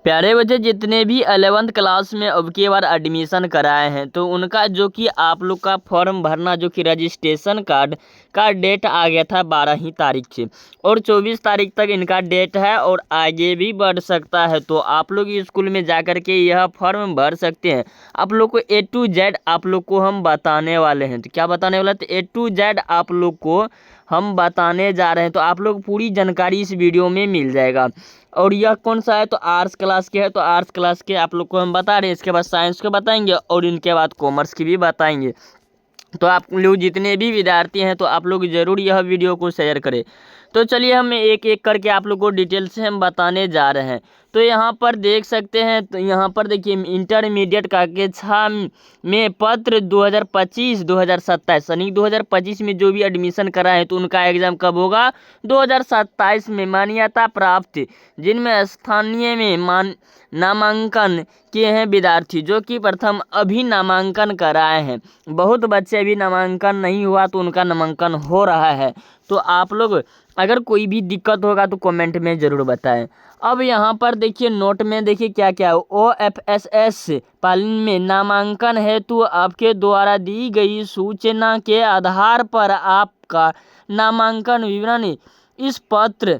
प्यारे बच्चे, जितने भी 11th क्लास में अब की बार एडमिशन कराए हैं तो उनका जो कि आप लोग का फॉर्म भरना जो कि रजिस्ट्रेशन कार्ड का डेट आ गया था 12 तारीख से, और 24 तारीख तक इनका डेट है और आगे भी बढ़ सकता है। तो आप लोग स्कूल में जा कर के यह फॉर्म भर सकते हैं। आप लोग को A to Z आप लोग को हम बताने वाले हैं। तो क्या बताने वाला है? तो A to Z आप लोग को हम बताने जा रहे हैं। तो आप लोग पूरी जानकारी इस वीडियो में मिल जाएगा। और यह कौन सा है? तो आर्ट्स क्लास के है। तो आर्ट्स क्लास के आप लोग को हम बता रहे हैं। इसके बाद साइंस के बताएंगे और इनके बाद कॉमर्स की भी बताएंगे। तो आप लोग जितने भी विद्यार्थी हैं तो आप लोग ज़रूर यह वीडियो को शेयर करें। तो चलिए हम एक एक करके आप लोग को डिटेल से हम बताने जा रहे हैं। तो यहाँ पर देख सकते हैं, तो यहाँ पर देखिए इंटरमीडिएट का कक्षा में पत्र 2025-2027 यानी 2025 में जो भी एडमिशन कराए हैं तो उनका एग्ज़ाम कब होगा? 2027 में। मान्यता प्राप्त जिनमें स्थानीय में नामांकन किए हैं विद्यार्थी जो कि प्रथम अभी नामांकन कराए हैं। बहुत बच्चे अभी नामांकन नहीं हुआ तो उनका नामांकन हो रहा है। तो आप लोग अगर कोई भी दिक्कत होगा तो कमेंट में ज़रूर बताएं। अब यहाँ पर देखिए नोट में देखिए क्या क्या है। OFSS पालन में नामांकन हेतु आपके द्वारा दी गई सूचना के आधार पर आपका नामांकन विवरण इस पत्र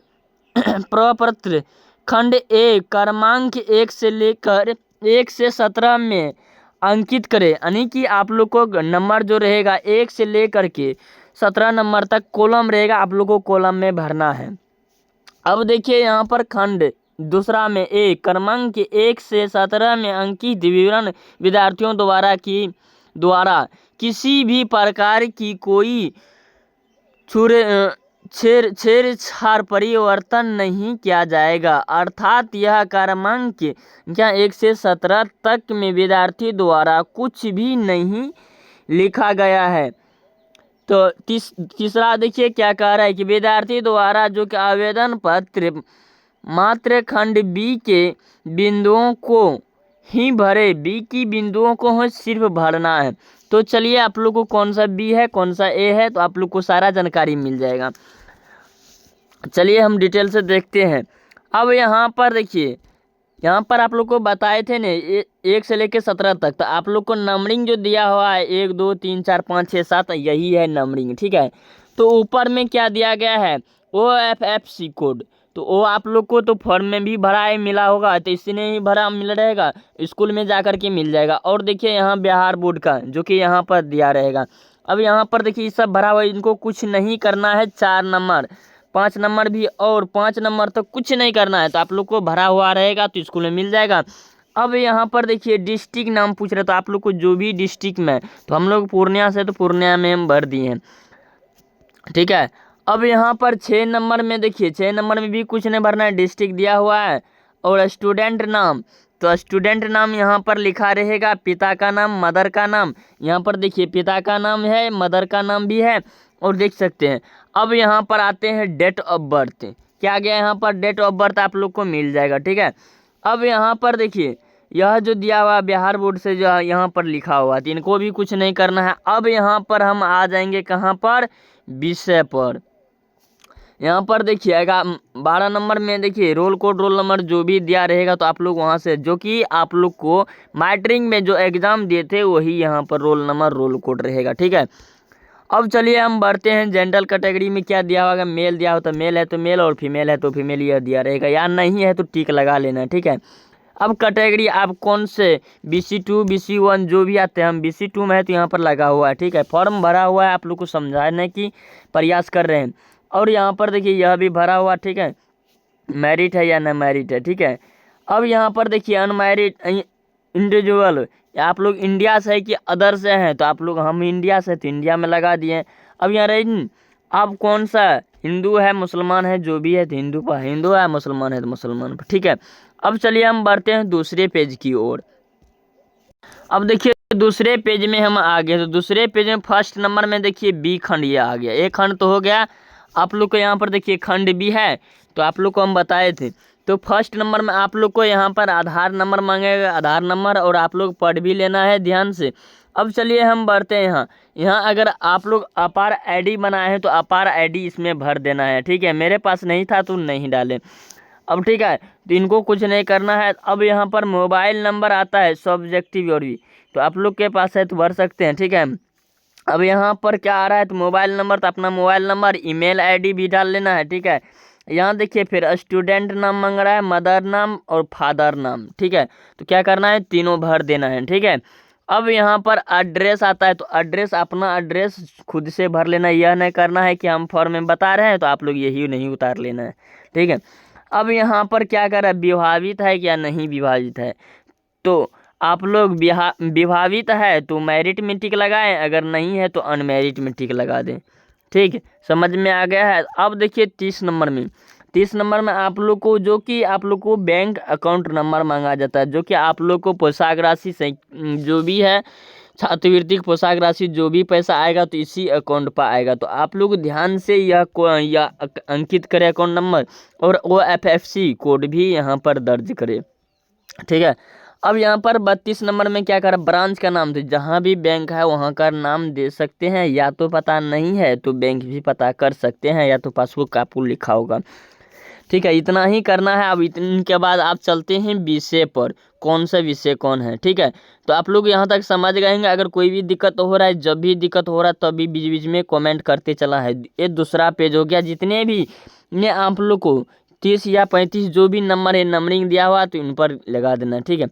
प्रपत्र खंड ए क्रमांक 1 से लेकर 1 से 17 में अंकित करें। यानी कि आप लोग को नंबर जो रहेगा 1 से लेकर के 17 नंबर तक कॉलम रहेगा, आप लोग को कॉलम में भरना है। अब देखिए यहाँ पर खंड दूसरा में ए क्रमांक 1 से 17 में अंकित विवरण विद्यार्थियों द्वारा किसी भी प्रकार की कोई छेड़छाड़ परिवर्तन नहीं किया जाएगा। अर्थात यह क्रमांक क्या 1 से 17 तक में विद्यार्थी द्वारा कुछ भी नहीं लिखा गया है। तो तीसरा देखिए क्या कह रहा है कि विद्यार्थी द्वारा जो कि आवेदन पत्र मात्र खंड बी के बिंदुओं को ही भरे, बी की बिंदुओं को ही सिर्फ भरना है। तो चलिए आप लोग को कौन सा बी है कौन सा ए है तो आप लोग को सारा जानकारी मिल जाएगा। चलिए हम डिटेल से देखते हैं। अब यहाँ पर देखिए, यहाँ पर आप लोग को बताए थे ने 1 से लेकर 17 तक, तो आप लोग को नंबरिंग जो दिया हुआ है 1 2 3 4 5 6 7 यही है नंबरिंग, ठीक है। तो ऊपर में क्या दिया गया है? OFFC code. तो वो आप लोग को तो फॉर्म में भी भरा है मिला होगा, तो इसने ही भरा मिल रहेगा, स्कूल में जा कर के मिल जाएगा। और देखिए यहाँ बिहार बोर्ड का जो कि यहाँ पर दिया रहेगा। अब यहाँ पर देखिए सब भरा हुआ है, इनको कुछ नहीं करना है। 4 नंबर 5 नंबर भी और 5 नंबर तक कुछ नहीं करना है। तो आप लोग को भरा हुआ रहेगा तो स्कूल में मिल जाएगा। अब यहाँ पर देखिए डिस्ट्रिक्ट नाम पूछ रहे, तो आप लोग को जो भी डिस्ट्रिक्ट में, तो हम लोग पूर्णिया से तो पूर्णिया में हम भर दिए हैं, ठीक है। अब यहाँ पर 6 नंबर में देखिए 6 नंबर में भी कुछ नहीं भरना है, डिस्ट्रिक्ट दिया हुआ है। और स्टूडेंट नाम, तो स्टूडेंट नाम यहाँ पर लिखा रहेगा, पिता का नाम मदर का नाम। यहाँ पर देखिए पिता का नाम है, मदर का नाम भी है और देख सकते हैं। अब यहाँ पर आते हैं डेट ऑफ बर्थ। क्या गया यहाँ पर? डेट ऑफ बर्थ आप लोग को मिल जाएगा, ठीक है। अब यहाँ पर देखिए यह जो दिया हुआ बिहार बोर्ड से जो यहाँ पर लिखा हुआ है, इनको भी कुछ नहीं करना है। अब यहाँ पर हम आ जाएंगे कहाँ पर? विषय पर। यहाँ पर देखिएगा 12 नंबर में देखिए रोल कोड रोल नंबर जो भी दिया रहेगा तो आप लोग वहाँ से, जो कि आप लोग को मैट्रिक में जो एग्ज़ाम दिए थे वही यहाँ पर रोल नंबर रोल कोड रहेगा, ठीक है। अब चलिए हम बढ़ते हैं जनरल कैटेगरी में। क्या दिया होगा? मेल दिया हो तो मेल है तो मेल और फीमेल है तो फीमेल यह दिया रहेगा, या नहीं है तो टिक लगा लेना, ठीक है। अब कैटेगरी आप कौन से BC2 BC1 जो भी आते हैं, हम BC2 में है तो यहाँ पर लगा हुआ है, ठीक है। फॉर्म भरा हुआ है, आप लोग को समझाने की प्रयास कर रहे हैं। और यहाँ पर देखिए यह भी भरा हुआ, ठीक है। मैरिट है या न मैरिट है, ठीक है। अब यहाँ पर देखिए अनमैरिड इंडिविजुअल, आप लोग इंडिया से है कि अदर से हैं, तो आप लोग हम इंडिया से तो इंडिया में लगा दिए। अब यहाँ रही आप कौन सा हिंदू है मुसलमान है जो भी है तो हिंदू पर हिंदू है, मुसलमान है तो मुसलमान पर, ठीक है। अब चलिए हम बढ़ते हैं दूसरे पेज की ओर। अब देखिए दूसरे पेज में हम आ गए। तो दूसरे पेज में फर्स्ट नंबर में देखिए बी खंड ये आ गया। एक खंड तो हो गया आप लोग को, यहाँ पर देखिए खंड बी है तो आप लोग को हम बताए थे। तो फर्स्ट नंबर में आप लोग को यहाँ पर आधार नंबर मांगेगा, आधार नंबर, और आप लोग पढ़ भी लेना है ध्यान से। अब चलिए हम बढ़ते हैं यहाँ अगर आप लोग अपार आईडी बनाए हैं तो अपार आईडी इसमें भर देना है, ठीक है। मेरे पास नहीं था तो नहीं डालें। अब ठीक है, तो इनको कुछ नहीं करना है। अब यहाँ पर मोबाइल नंबर आता है सब्जेक्टिव और भी, तो आप लोग के पास है तो भर सकते हैं, ठीक है। अब यहाँ पर क्या आ रहा है, तो मोबाइल नंबर, तो अपना मोबाइल नंबर, ईमेल आईडी भी डाल लेना है, ठीक है। यहाँ देखिए फिर स्टूडेंट नाम मांग रहा है, मदर नाम और फादर नाम, ठीक है। तो क्या करना है, तीनों भर देना है, ठीक है। अब यहाँ पर एड्रेस आता है, तो एड्रेस, अपना एड्रेस खुद से भर लेना है। यह नहीं करना है कि हम फॉर्म में बता रहे हैं तो आप लोग यही नहीं उतार लेना है, ठीक है। अब यहाँ पर क्या कर रहा है, विवाहित है या नहीं विवाहित है, तो आप लोग विवाहित है तो मैरिट में टिक लगाएं, अगर नहीं है तो अनमैरिड में टिक लगा दें, ठीक है। समझ में आ गया है। अब देखिए 30 नंबर में आप लोग को, जो कि आप लोग को बैंक अकाउंट नंबर मांगा जाता है, जो कि आप लोग को पोशाक राशि से जो भी है, छात्रवृत्ति की पोशाक राशि जो भी पैसा आएगा तो इसी अकाउंट पर आएगा। तो आप लोग ध्यान से यह अंकित करें अकाउंट नंबर, और OFFC कोड भी यहाँ पर दर्ज करें, ठीक है। अब यहाँ पर 32 नंबर में क्या करा, ब्रांच का नाम, तो जहाँ भी बैंक है वहाँ का नाम दे सकते हैं, या तो पता नहीं है तो बैंक भी पता कर सकते हैं, या तो पासबुक का पुल लिखा होगा, ठीक है। इतना ही करना है। अब इनके बाद आप चलते हैं विषय पर, कौन सा विषय कौन है, ठीक है। तो आप लोग यहाँ तक समझ गए होंगे। अगर कोई भी दिक्कत हो रहा है, जब भी दिक्कत हो रहा है तभी बीच बीच में कमेंट करते चला है। ये दूसरा पेज हो गया। जितने भी ने आप लोग को 30 या 35 जो भी नंबर है नंबरिंग दिया हुआ तो इन पर लगा देना, ठीक है।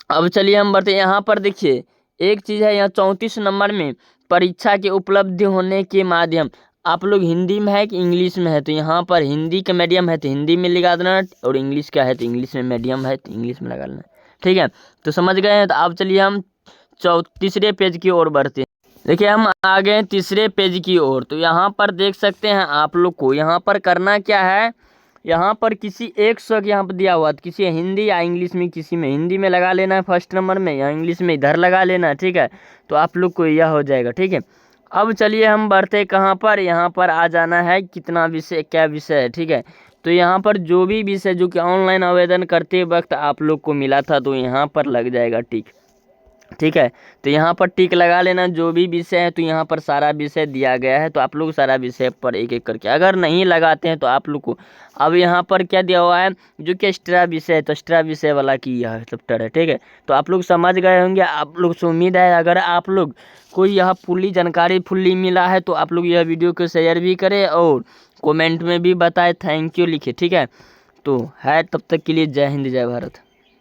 अब चलिए हम बढ़ते हैं। यहाँ पर देखिए एक चीज़ है, यहाँ 34 नंबर में परीक्षा के उपलब्ध होने के माध्यम, आप लोग हिंदी में है कि इंग्लिश में है, तो यहाँ पर हिंदी का मीडियम है तो हिंदी में लगा देना, और इंग्लिश का है तो इंग्लिश में मीडियम है तो इंग्लिश में लगा लेना, ठीक है। तो समझ गए हैं। तो अब चलिए हम तीसरे पेज की ओर बढ़ते हैं। देखिए हम आ गए तीसरे पेज की ओर। तो यहाँ पर देख सकते हैं आप लोग को, यहाँ पर करना क्या है, यहाँ पर किसी एक शब्द यहाँ पर दिया हुआ, तो किसी हिंदी या इंग्लिश में, किसी में हिंदी में लगा लेना है फर्स्ट नंबर में, या इंग्लिश में इधर लगा लेना है, ठीक है। तो आप लोग को यह हो जाएगा, ठीक है। अब चलिए हम बढ़ते कहाँ पर, यहाँ पर आ जाना है कितना विषय, क्या विषय है, ठीक है। तो यहाँ पर जो भी विषय जो कि ऑनलाइन आवेदन करते वक्त आप लोग को मिला था, तो यहाँ पर लग जाएगा टिक, ठीक है। तो यहाँ पर टिक लगा लेना जो भी विषय है। तो यहाँ पर सारा विषय दिया गया है, तो आप लोग सारा विषय पर एक एक करके, अगर नहीं लगाते हैं तो आप लोग को, अब यहाँ पर क्या दिया हुआ है, जो कि एक्स्ट्रा विषय है, तो एक्स्ट्रा विषय वाला की यह चैप्टर है, ठीक है। तो आप लोग समझ गए होंगे। आप लोग से उम्मीद है अगर आप लोग कोई यह फुल्ली जानकारी फुल्ली मिला है तो आप लोग यह वीडियो को शेयर भी करें और कमेंट में भी बताएं, थैंक यू लिखे, ठीक है। तो है तब तक के लिए जय हिंद जय भारत।